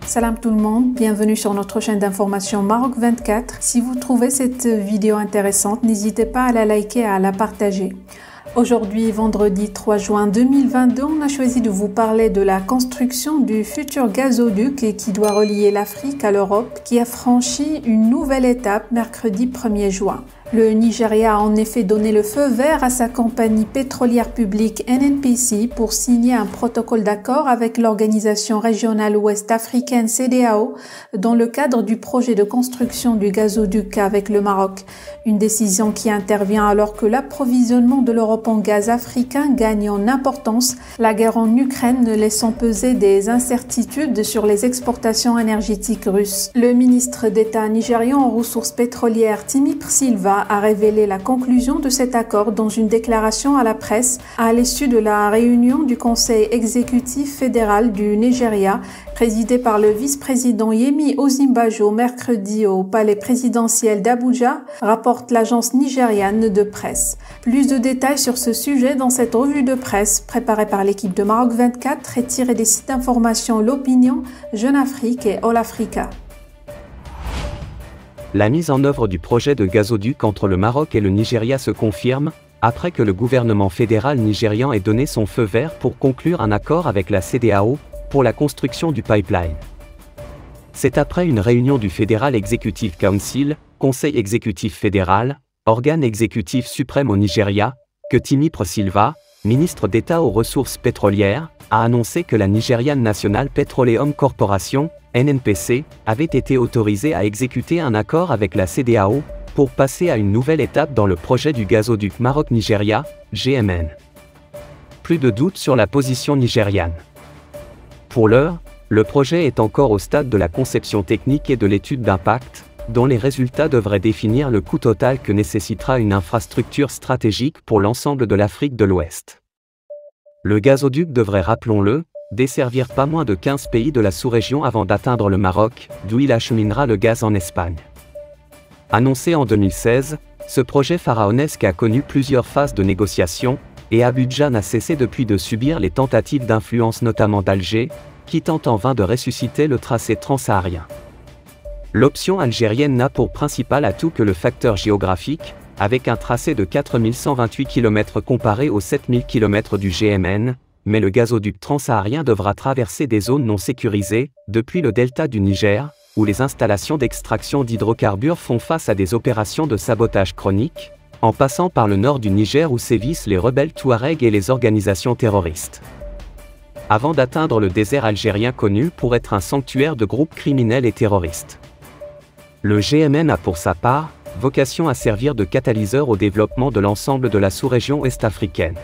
Salam tout le monde, bienvenue sur notre chaîne d'information Maroc 24. Si vous trouvez cette vidéo intéressante, n'hésitez pas à la liker et à la partager. Aujourd'hui, vendredi 3 juin 2022, on a choisi de vous parler de la construction du futur gazoduc qui doit relier l'Afrique à l'Europe, qui a franchi une nouvelle étape mercredi 1er juin. Le Nigeria a en effet donné le feu vert à sa compagnie pétrolière publique NNPC pour signer un protocole d'accord avec l'organisation régionale ouest africaine CEDEAO dans le cadre du projet de construction du gazoduc avec le Maroc. Une décision qui intervient alors que l'approvisionnement de l'Europe en gaz africain gagne en importance, la guerre en Ukraine laissant peser des incertitudes sur les exportations énergétiques russes. Le ministre d'État nigérian aux ressources pétrolières Timi Silva a révélé la conclusion de cet accord dans une déclaration à la presse à l'issue de la réunion du Conseil exécutif fédéral du Nigeria, présidé par le vice-président Yemi Osinbajo mercredi au palais présidentiel d'Abuja, rapporte l'agence nigériane de presse. Plus de détails sur ce sujet dans cette revue de presse préparée par l'équipe de Maroc 24 et tirée des sites d'information L'Opinion, Jeune Afrique et All Africa. La mise en œuvre du projet de gazoduc entre le Maroc et le Nigeria se confirme, après que le gouvernement fédéral nigérian ait donné son feu vert pour conclure un accord avec la CEDEAO pour la construction du pipeline. C'est après une réunion du Federal Executive Council, Conseil exécutif fédéral, organe exécutif suprême au Nigeria, que Timi Silva, ministre d'État aux ressources pétrolières, a annoncé que la Nigerian National Petroleum Corporation, NNPC, avait été autorisée à exécuter un accord avec la CEDEAO pour passer à une nouvelle étape dans le projet du gazoduc Maroc-Nigeria, GMN. Plus de doute sur la position nigériane. Pour l'heure, le projet est encore au stade de la conception technique et de l'étude d'impact, dont les résultats devraient définir le coût total que nécessitera une infrastructure stratégique pour l'ensemble de l'Afrique de l'Ouest. Le gazoduc devrait, rappelons-le, desservir pas moins de 15 pays de la sous-région avant d'atteindre le Maroc, d'où il acheminera le gaz en Espagne. Annoncé en 2016, ce projet pharaonesque a connu plusieurs phases de négociation, et Abuja n'a cessé depuis de subir les tentatives d'influence notamment d'Alger, qui tente en vain de ressusciter le tracé transsaharien. L'option algérienne n'a pour principal atout que le facteur géographique, avec un tracé de 4128 km comparé aux 7000 km du GMN, mais le gazoduc transsaharien devra traverser des zones non sécurisées, depuis le delta du Niger, où les installations d'extraction d'hydrocarbures font face à des opérations de sabotage chronique, en passant par le nord du Niger où sévissent les rebelles Touaregs et les organisations terroristes. Avant d'atteindre le désert algérien connu pour être un sanctuaire de groupes criminels et terroristes. Le GMN a pour sa part, vocation à servir de catalyseur au développement de l'ensemble de la sous-région ouest-africaine.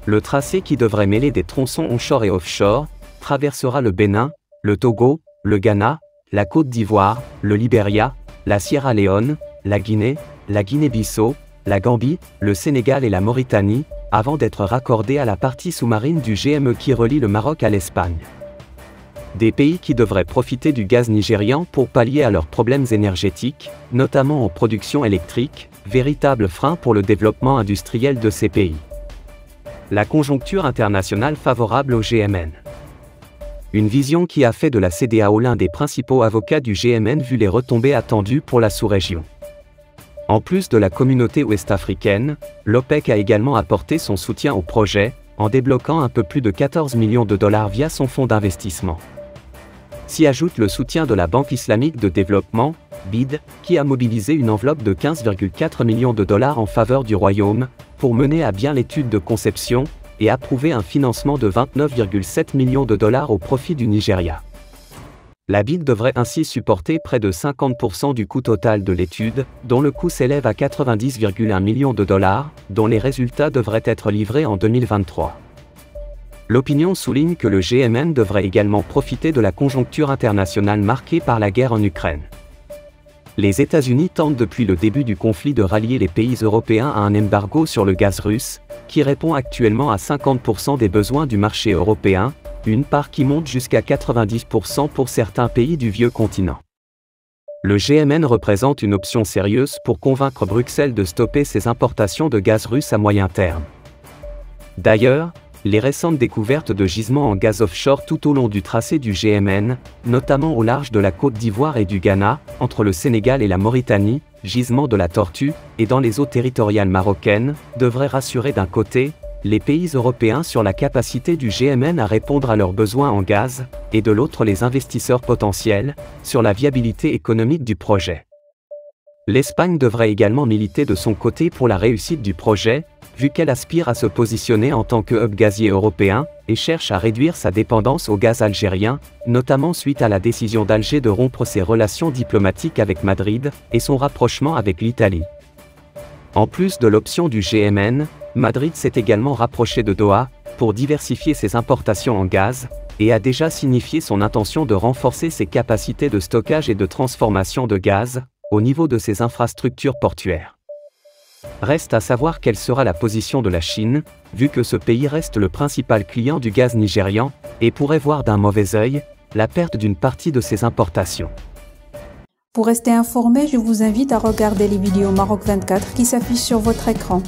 Le tracé qui devrait mêler des tronçons onshore et offshore, traversera le Bénin, le Togo, le Ghana, la Côte d'Ivoire, le Libéria, la Sierra Leone, la Guinée-Bissau, la Gambie, le Sénégal et la Mauritanie, avant d'être raccordé à la partie sous-marine du GME qui relie le Maroc à l'Espagne. Des pays qui devraient profiter du gaz nigérian pour pallier à leurs problèmes énergétiques, notamment en production électrique, véritable frein pour le développement industriel de ces pays. La conjoncture internationale favorable au GMN. Une vision qui a fait de la CEDEAO l'un des principaux avocats du GMN vu les retombées attendues pour la sous-région. En plus de la communauté ouest-africaine, l'OPEC a également apporté son soutien au projet, en débloquant un peu plus de 14 millions de dollars via son fonds d'investissement. S'y ajoute le soutien de la Banque islamique de développement, BID, qui a mobilisé une enveloppe de 15,4 millions de dollars en faveur du royaume, pour mener à bien l'étude de conception, et approuver un financement de 29,7 millions de dollars au profit du Nigeria. La BID devrait ainsi supporter près de 50% du coût total de l'étude, dont le coût s'élève à 90,1 millions de dollars, dont les résultats devraient être livrés en 2023. L'opinion souligne que le GMN devrait également profiter de la conjoncture internationale marquée par la guerre en Ukraine. Les États-Unis tentent depuis le début du conflit de rallier les pays européens à un embargo sur le gaz russe, qui répond actuellement à 50% des besoins du marché européen, une part qui monte jusqu'à 90% pour certains pays du vieux continent. Le GMN représente une option sérieuse pour convaincre Bruxelles de stopper ses importations de gaz russe à moyen terme. D'ailleurs, Les récentes découvertes de gisements en gaz offshore tout au long du tracé du GMN, notamment au large de la Côte d'Ivoire et du Ghana, entre le Sénégal et la Mauritanie, gisements de la Tortue, et dans les eaux territoriales marocaines, devraient rassurer d'un côté, les pays européens sur la capacité du GMN à répondre à leurs besoins en gaz, et de l'autre les investisseurs potentiels, sur la viabilité économique du projet. L'Espagne devrait également militer de son côté pour la réussite du projet, vu qu'elle aspire à se positionner en tant que hub gazier européen, et cherche à réduire sa dépendance au gaz algérien, notamment suite à la décision d'Alger de rompre ses relations diplomatiques avec Madrid, et son rapprochement avec l'Italie. En plus de l'option du GMN, Madrid s'est également rapproché de Doha, pour diversifier ses importations en gaz, et a déjà signifié son intention de renforcer ses capacités de stockage et de transformation de gaz, au niveau de ses infrastructures portuaires. Reste à savoir quelle sera la position de la Chine, vu que ce pays reste le principal client du gaz nigérian, et pourrait voir d'un mauvais œil la perte d'une partie de ses importations. Pour rester informé, je vous invite à regarder les vidéos Maroc 24 qui s'affichent sur votre écran.